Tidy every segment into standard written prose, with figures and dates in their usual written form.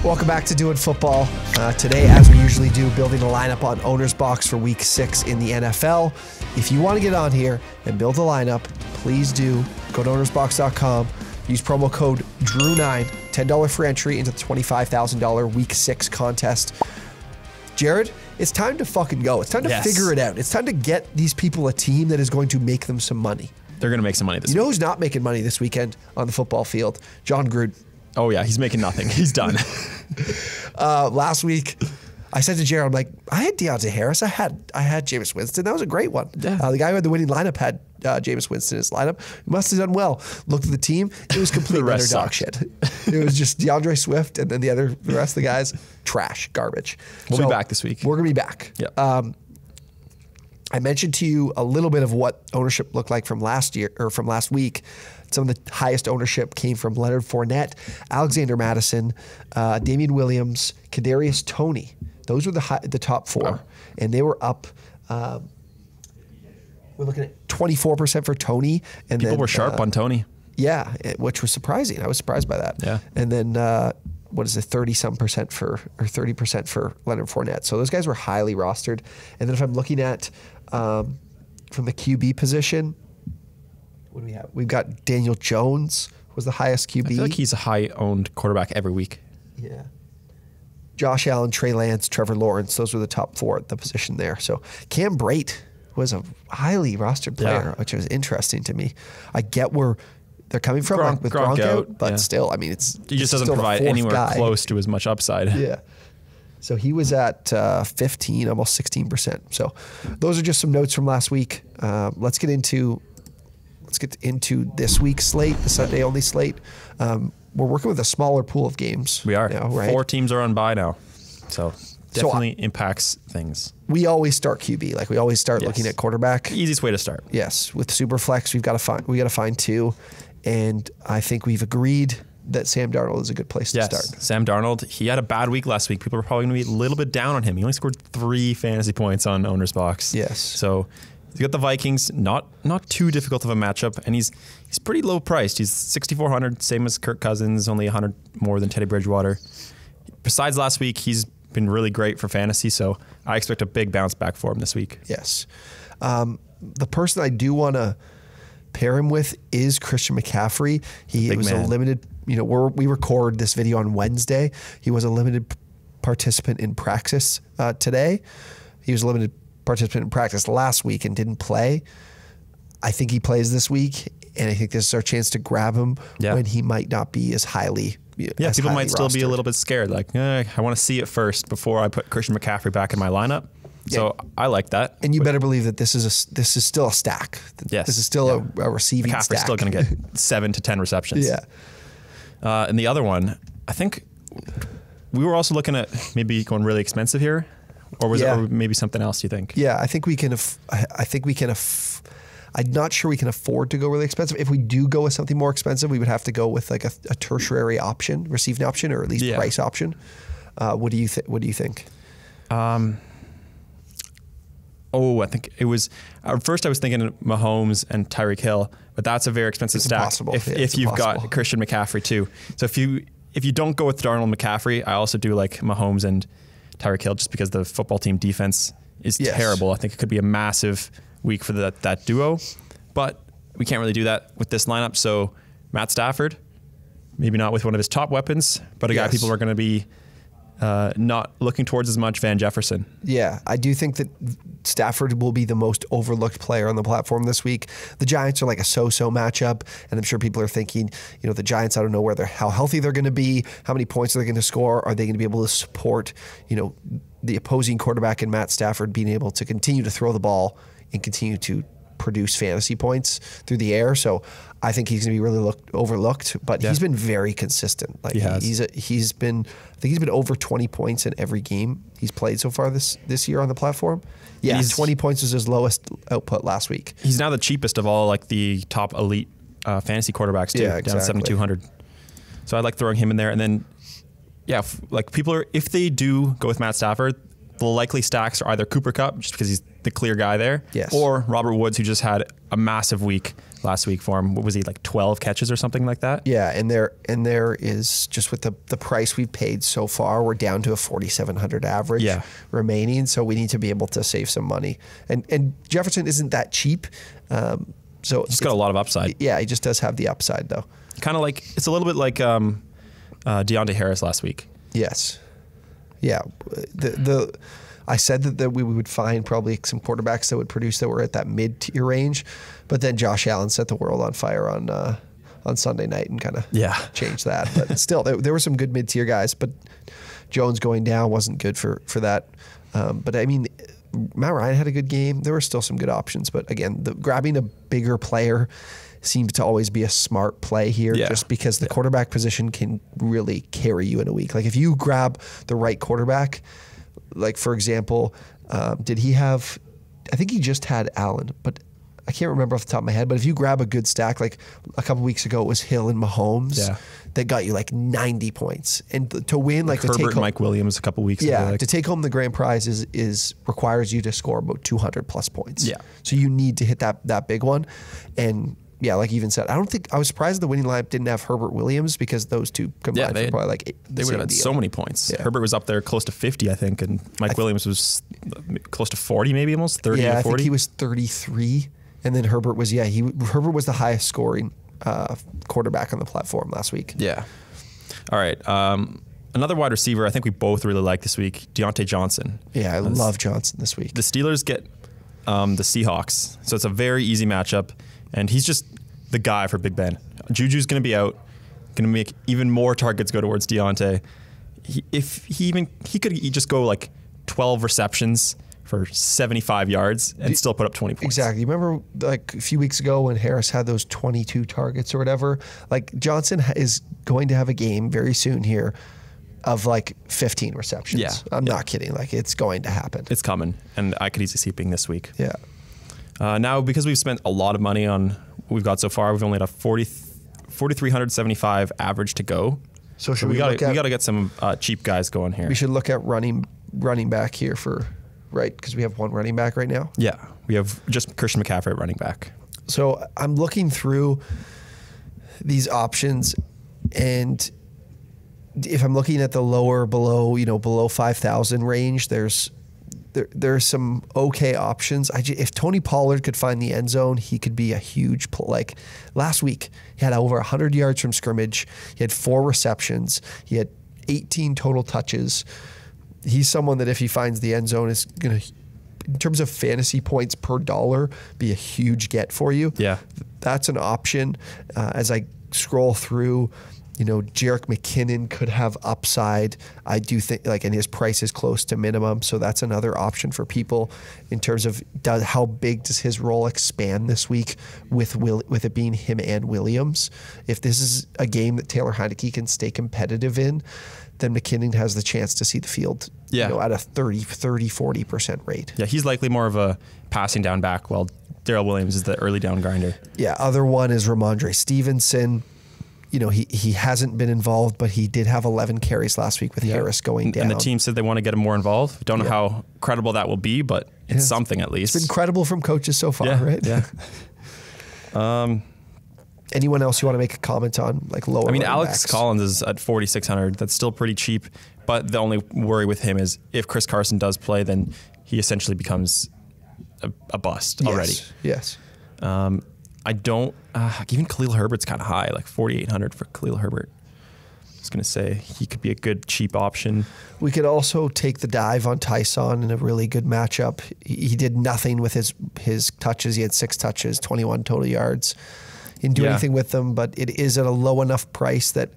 Welcome back to Doing Football. Today, as we usually do, building a lineup on OwnersBox for Week 6 in the NFL. If you want to get on here and build a lineup, please do. Go to OwnersBox.com. Use promo code DREW9, $10 for entry into the $25,000 Week 6 contest. Jared, it's time to fucking go. It's time to figure it out. It's time to get these people a team that is going to make them some money. They're going to make some money this week. You know who's not making money this weekend on the football field? John Gruden. Oh, yeah. He's making nothing. He's done. Last week, I said to Jared, I'm like, I had Deontay Harris. I had Jameis Winston. That was a great one. Yeah. The guy who had the winning lineup had Jameis Winston in his lineup. He must have done well. Looked at the team. It was complete underdog shit. It was just DeAndre Swift and then the rest of the guys, trash, garbage. We'll be back this week. We're going to be back. Yep. I mentioned to you a little bit of what ownership looked like from last year or from last week. Some of the highest ownership came from Leonard Fournette, Alexander Madison, Damian Williams, Kadarius Toney. Those were the top four, wow. And they were up. We're looking at 24% for Toney, and people were sharp on Toney. Yeah, which was surprising. I was surprised by that. Yeah, and then what is it, 30% for Leonard Fournette. So those guys were highly rostered. And then if I'm looking at from the QB position, what do we have? We've got Daniel Jones was the highest QB. I feel like he's a high-owned quarterback every week. Yeah. Josh Allen, Trey Lance, Trevor Lawrence, those were the top four at the position there. So Cam Brate was a highly rostered player, which was interesting to me. I get where they're coming from with Gronk out, but still, I mean, he just doesn't provide anywhere close to as much upside. Yeah. So he was at 15, almost 16%. So those are just some notes from last week. Let's get into this week's slate, the Sunday only slate. We're working with a smaller pool of games. We are. Now, right? 4 teams are on bye now. So definitely impacts things. We always start QB. Like we always start looking at quarterback. Easiest way to start. Yes. With SuperFlex, we got to find 2. And I think we've agreed that Sam Darnold is a good place to start. Sam Darnold, he had a bad week last week. People are probably going to be a little bit down on him. He only scored 3 fantasy points on OwnersBox. Yes. So he's got the Vikings, not too difficult of a matchup, and he's pretty low priced. He's $6,400, same as Kirk Cousins, only $100 more than Teddy Bridgewater. Besides last week, he's been really great for fantasy, so I expect a big bounce back for him this week. Yes. The person I do want to pair him with is Christian McCaffrey. He was a limited, we record this video on Wednesday. He was a limited participant in practice today. He was a limited participant in practice last week and didn't play. I think he plays this week, and I think this is our chance to grab him when he might not be as highly people might still be a little bit scared. Like, I want to see it first before I put Christian McCaffrey back in my lineup. So I like that. And you better believe that this is still a stack. Yes. This is still a receiving McCaffrey's stack. still going to get 7 to 10 receptions. Yeah. And the other one, I think we were also looking at maybe going really expensive here. Or was it maybe something else, you think? Yeah, I think we can. I'm not sure we can afford to go really expensive. If we do go with something more expensive, we would have to go with like a tertiary option, receiving option, or at least price option. What do you think? I think it was at first I was thinking Mahomes and Tyreek Hill, but that's a very expensive stack. Impossible. If you've got Christian McCaffrey too. So if you don't go with Darnold McCaffrey, I also do like Mahomes and Tyreek Hill just because the football team defense is terrible. I think it could be a massive week for that duo, but we can't really do that with this lineup. So Matt Stafford, maybe not with one of his top weapons, but a guy people are going to be not looking towards as much, Van Jefferson. Yeah, I do think that Stafford will be the most overlooked player on the platform this week. The Giants are like a so-so matchup, and I'm sure people are thinking, the Giants, I don't know how healthy they're going to be, how many points are they going to score, are they going to be able to support, the opposing quarterback and Matt Stafford being able to continue to throw the ball and continue to produce fantasy points through the air. So I think he's going to be really overlooked, but he's been very consistent. Like he's been over 20 points in every game he's played so far this year on the platform. Yeah, 20 points was his lowest output last week. He's now the cheapest of all like the top elite fantasy quarterbacks too, down 7,200. So I like throwing him in there, and then like people are, if they do go with Matt Stafford, the likely stacks are either Cooper Kupp, just because he's the clear guy there, yes, or Robert Woods, who just had a massive week last week for him. What was he, like 12 catches or something like that? Yeah, and there is, just with the price we've paid so far, we're down to a 4,700 average remaining, so we need to be able to save some money. And Jefferson isn't that cheap, so he's got a lot of upside. Yeah, he just does have the upside though. Kind of like, it's a little bit like Deontay Harris last week. Yes. Yeah. I said that we would find probably some quarterbacks that would produce that were at that mid-tier range, but then Josh Allen set the world on fire on Sunday night and kind of changed that. But still, there were some good mid-tier guys, but Jones going down wasn't good for that. But I mean, Matt Ryan had a good game. There were still some good options, but again, grabbing a bigger player seems to always be a smart play here, just because the quarterback position can really carry you in a week. Like if you grab the right quarterback, like for example, did he have, I think he just had Allen, but I can't remember off the top of my head, but if you grab a good stack, like a couple weeks ago, it was Hill and Mahomes that got you like 90 points. And to win, like Herbert to take and home, Mike Williams a couple weeks ago. To take home the grand prize is requires you to score about 200 plus points. Yeah. So you need to hit that big one. And yeah, like you even said, I was surprised the winning lineup didn't have Herbert Williams, because those two combined were probably like they would have had so many points. Yeah. Herbert was up there close to 50, I think, and Mike Williams was close to 40, maybe almost 30 or 40. I think he was 33, and then Herbert was Herbert was the highest scoring quarterback on the platform last week. Yeah. All right. Another wide receiver I think we both really like this week, Deontay Johnson. Yeah, I love Johnson this week. The Steelers get the Seahawks, so it's a very easy matchup. And he's just the guy for Big Ben. Juju's going to be out, going to make even more targets go towards Deontay. He could just go like 12 receptions for 75 yards and still put up 20 points. Exactly. You remember like a few weeks ago when Harris had those 22 targets or whatever? Like Johnson is going to have a game very soon here of like 15 receptions. Yeah. I'm not kidding. Like it's going to happen. It's coming. And I could easily see it being this week. Yeah. Now, because we've spent a lot of money on what we've got so far, we've only got 4,375 average to go. So we got to get some cheap guys going here. We should look at running back here because we have one running back right now. Yeah, we have just Christian McCaffrey at running back. So I'm looking through these options, and if I'm looking at the below 5,000 range, there's some okay options. If Tony Pollard could find the end zone, he could be a huge like last week. He had over 100 yards from scrimmage. He had 4 receptions. He had 18 total touches. He's someone that if he finds the end zone is going to, in terms of fantasy points per dollar, be a huge get for you. Yeah, that's an option. As I scroll through, Jerick McKinnon could have upside. I do think, and his price is close to minimum, so that's another option for people in terms of how big does his role expand this week with it being him and Williams. If this is a game that Taylor Heineke can stay competitive in, then McKinnon has the chance to see the field at a 40% rate. Yeah, he's likely more of a passing down back, while Darrell Williams is the early down grinder. Yeah, other one is Ramondre Stevenson. He hasn't been involved, but he did have 11 carries last week with Harris going down. And the team said they want to get him more involved. Don't know how credible that will be, but it's something at least. It's been credible from coaches so far, right? Yeah. Anyone else you want to make a comment on, like lower? I mean, Alex backs? Collins is at 4,600. That's still pretty cheap, but the only worry with him is if Chris Carson does play, then he essentially becomes a bust already. Yes. I don't, even Khalil Herbert's kind of high, like 4,800 for Khalil Herbert. I was going to say he could be a good cheap option. We could also take the dive on Tyson in a really good matchup. He did nothing with his touches. He had 6 touches, 21 total yards. He didn't do anything with them, but it is at a low enough price that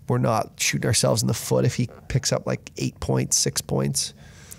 we're not shooting ourselves in the foot if he picks up like 8 points, 6 points.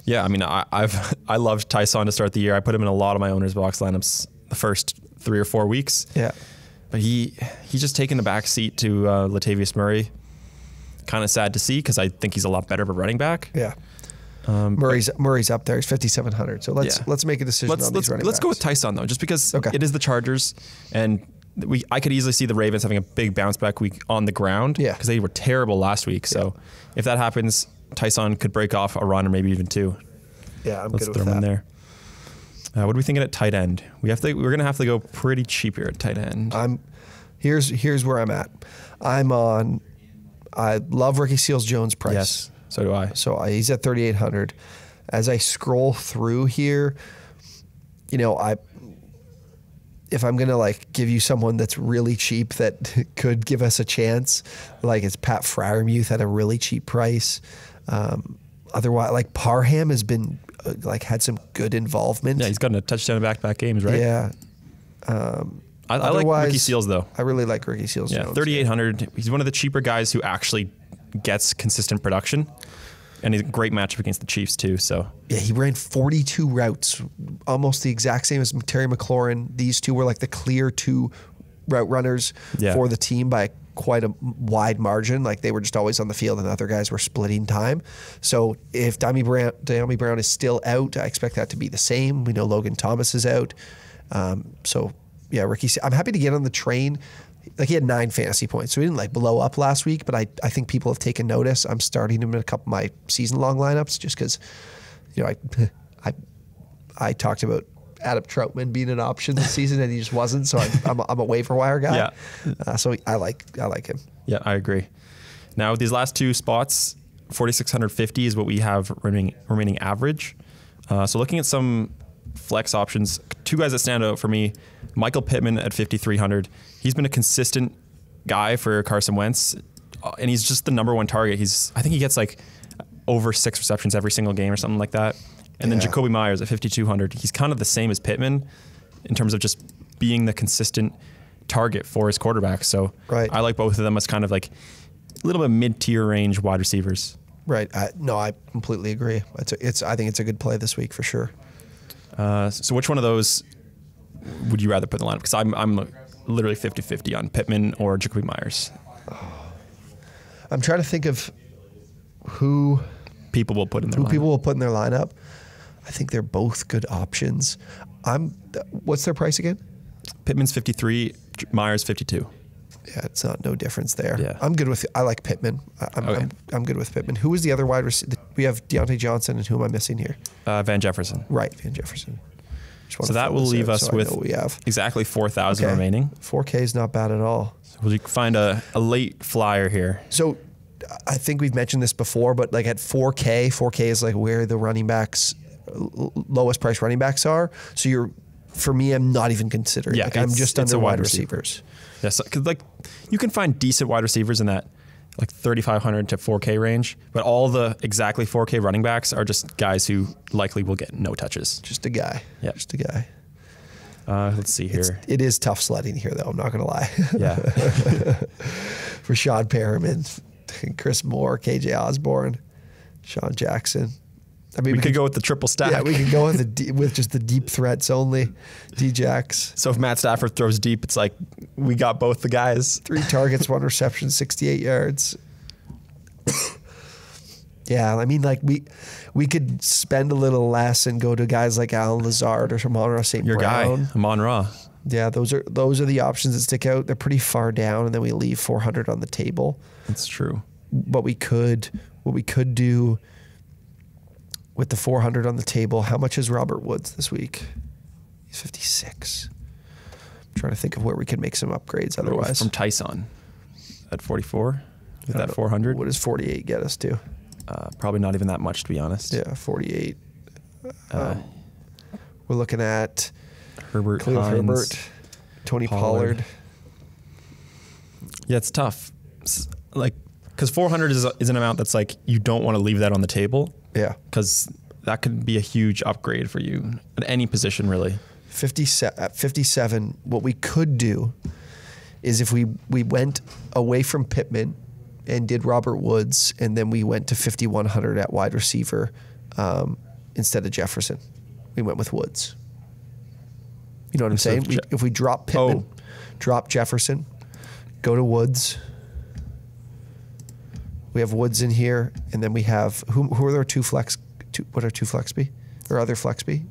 Yeah, I mean, I loved Tyson to start the year. I put him in a lot of my OwnersBox lineups the first 3 or 4 weeks. Yeah. But he's just taken the back seat to Latavius Murray. Kind of sad to see because I think he's a lot better of a running back. Yeah. Murray's up there. He's 5,700. So let's make a decision on these running backs. Let's go with Tyson though, just because it is the Chargers, and I could easily see the Ravens having a big bounce back week on the ground. Yeah. Because they were terrible last week. So if that happens, Tyson could break off a run or maybe even 2. Yeah, let's throw him in there. What are we thinking at tight end? We're gonna have to go pretty cheap here at tight end. Here's where I'm at. I love Ricky Seals-Jones' price. Yes, so do I. So he's at 3,800. As I scroll through here, if I'm gonna like give you someone that's really cheap that could give us a chance, like it's Pat Freiermuth at a really cheap price. Otherwise, like Parham has been had some good involvement. Yeah, he's gotten a touchdown in back-to-back games, right? Yeah. I like Ricky Seals though. I really like Ricky Seals. Yeah, 3,800. He's one of the cheaper guys who actually gets consistent production, and he's a great matchup against the Chiefs too. So yeah, he ran 42 routes, almost the exact same as Terry McLaurin. These two were like the clear 2 route runners for the team by quite a wide margin. Like they were just always on the field, and other guys were splitting time. So if Dyami Brown is still out, I expect that to be the same. We know Logan Thomas is out. So yeah, Ricky, I'm happy to get on the train. Like he had 9 fantasy points, so he didn't blow up last week, but I think people have taken notice. I'm starting him in a couple of my season-long lineups just because, I talked about Adam Troutman being an option this season, and he just wasn't. So I'm a waiver wire guy. Yeah. So I like him. Yeah, I agree. Now these last 2 spots, 4,650 is what we have remaining average. So looking at some flex options, 2 guys that stand out for me. Michael Pittman at 5,300. He's been a consistent guy for Carson Wentz, and he's just the number 1 target. I think he gets over 6 receptions every single game or something like that. And then Jacoby Myers at 5,200. He's kind of the same as Pittman in terms of just being the consistent target for his quarterback. So I like both of them as kind of like a little bit mid-tier range wide receivers. Right. I completely agree. I think it's a good play this week for sure. So which one of those would you rather put in the lineup? Because I'm literally 50-50 on Pittman or Jacoby Myers. I'm trying to think of who people will put in their lineup. I think they're both good options. What's their price again? Pittman's 53, Myers 52. Yeah, it's no difference there. Yeah. I like Pittman. I'm good with Pittman. Who was the other wide receiver? We have Deontay Johnson, and who am I missing here? Van Jefferson. Right, Van Jefferson. So that will leave us with exactly 4,000 remaining. 4K is not bad at all. So we'll find a late flyer here. So I think we've mentioned this before, but at 4K is where the running backs, lowest price running backs are. So for me, I'm not even considering. Yeah, I'm just under wide receivers. Yes, because you can find decent wide receivers in that 3,500 to 4K range, but all the exactly 4K running backs are just guys who likely will get no touches. Just a guy. Yeah, just a guy. Let's see here. It is tough sledding here, though. I'm not going to lie. Yeah. Rashad Perriman, Chris Moore, KJ Osborne, Sean Jackson. I mean, we could go with the triple stack. Yeah, we could go with just the deep threats only. D-Jax. So if Matt Stafford throws deep, it's we got both the guys. 3 targets, 1 reception, 68 yards. Yeah, I mean, we could spend a little less and go to guys like Alan Lazard or Amon-Ra St. Brown. Your guy, Amon-Ra. Yeah, those are the options that stick out. They're pretty far down, and then we leave 400 on the table. That's true. What we could do with the 400 on the table, how much is Robert Woods this week? He's 56. I'm trying to think of where we could make some upgrades otherwise. From Tyson at 44 with that 400. What does 48 get us to? Probably not even that much, to be honest. Yeah, 48. We're looking at Herbert, Khalil Herbert, Tony Pollard. Yeah, it's tough. Because 400 is an amount that's you don't want to leave that on the table. Yeah. Because that could be a huge upgrade for you at any position, really. 57, what we could do is if we went away from Pittman and did Robert Woods, and then we went to 5,100 at wide receiver instead of Jefferson. We went with Woods. You know what I'm saying? If we drop Pittman, drop Jefferson, go to Woods. We have Woods in here, and then we have who are our 2 flex? What are 2 flex be? Or other flex be?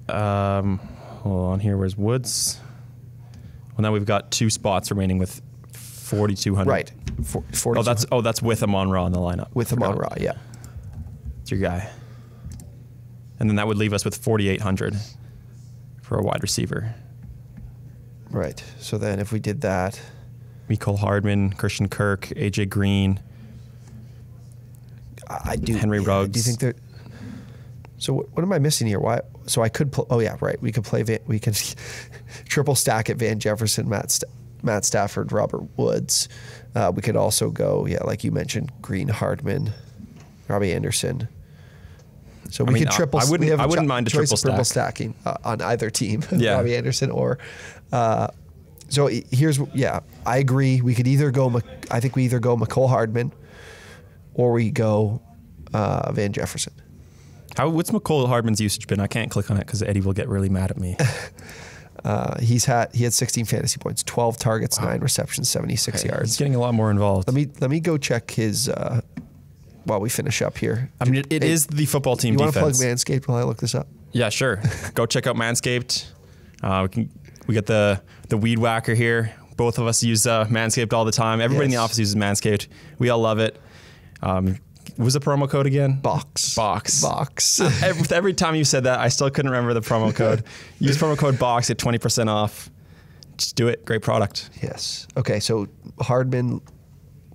Hold on here. Where's Woods? Well, now we've got 2 spots remaining with 4,200. Right. 4,200. That's with Amon-Ra in the lineup. With Amon-Ra, yeah. It's your guy. And then that would leave us with 4,800 for a wide receiver. Right. So then if we did that, Mecole Hardman, Christian Kirk, AJ Green, Henry Ruggs. Do you think that? So what am I missing here? Why? So I could. Oh yeah, right. We could play. We could triple stack at Van Jefferson, Matt Stafford, Robert Woods. We could also go, like you mentioned, Green, Hardman, Robbie Anderson. So we could triple. I wouldn't mind a triple stacking on either team. Yeah. Robbie Anderson or. So here's I agree. We could either go. I think we either go Mecole Hardman, or we go Van Jefferson. What's Mecole Hardman's usage been? I can't click on it because Eddie will get really mad at me. He had 16 fantasy points, 12 targets, 9 receptions, 76 yards. He's getting a lot more involved. Let me go check his while we finish up here. I mean, it is the football team defense. You want to plug Manscaped while I look this up? Yeah, sure. Go check out Manscaped. We got the weed whacker here. Both of us use Manscaped all the time. Everybody in the office uses Manscaped. We all love it. What was the promo code again? Box. Every time you said that, I still couldn't remember the promo code. Use promo code BOX, get 20% off. Just do it. Great product. Yes. Okay, so Hardman,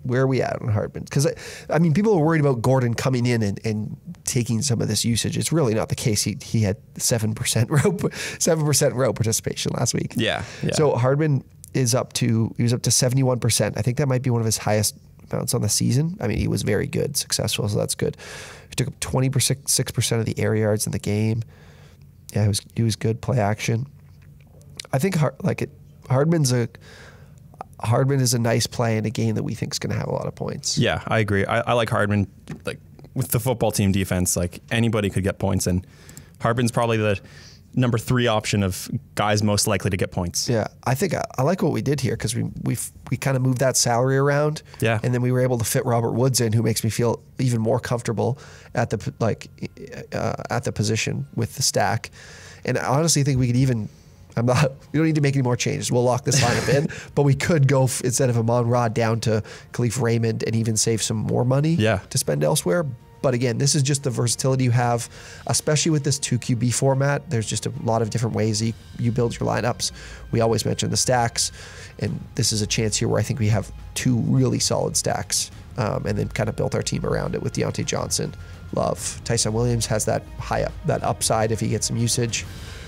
where are we at on Hardman? Because, I mean, people are worried about Gordon coming in and taking some of this usage. It's really not the case. He had 7% row participation last week. Yeah. So Hardman he was up to 71%. I think that might be one of his highest amounts on the season. I mean, he was very good, successful, so that's good. He took up 26% of the air yards in the game. Yeah, he was good play action. I think Hardman is a nice play in a game that we think is going to have a lot of points. Yeah, I agree. I like Hardman. Like with the football team defense, like anybody could get points, and Hardman's probably the number 3 option of guys most likely to get points. Yeah, I think I like what we did here because we kind of moved that salary around. Yeah, and then we were able to fit Robert Woods in, who makes me feel even more comfortable at the position with the stack. And I honestly think we could even. We don't need to make any more changes. We'll lock this lineup in, but we could go instead of Amon-Ra down to Khalif Raymond and even save some more money to spend elsewhere. But again, this is just the versatility you have, especially with this 2 QB format. There's just a lot of different ways you build your lineups. We always mention the stacks, and this is a chance here where I think we have 2 really solid stacks, and then kind of built our team around it with Deontay Johnson, Love. Tyson Williams has that upside if he gets some usage.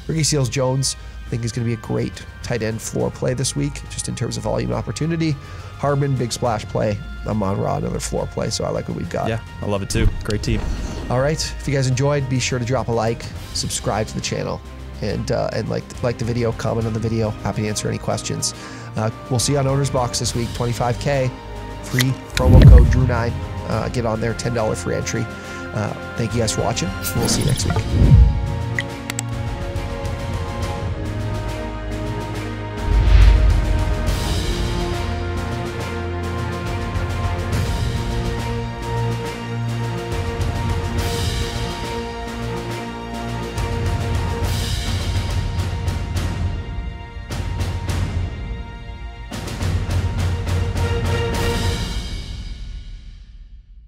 Ricky Seals-Jones, I think he's going to be a great tight end floor play this week, just in terms of volume opportunity. Hardman, big splash play. Amon-Ra, another floor play. So I like what we've got. Yeah, I love it too. Great team. All right. If you guys enjoyed, be sure to drop a like, subscribe to the channel, and like the video, comment on the video. Happy to answer any questions. We'll see you on OwnersBox this week. 25K, free promo code Drew9. Get on there, $10 free entry. Thank you guys for watching. We'll see you next week.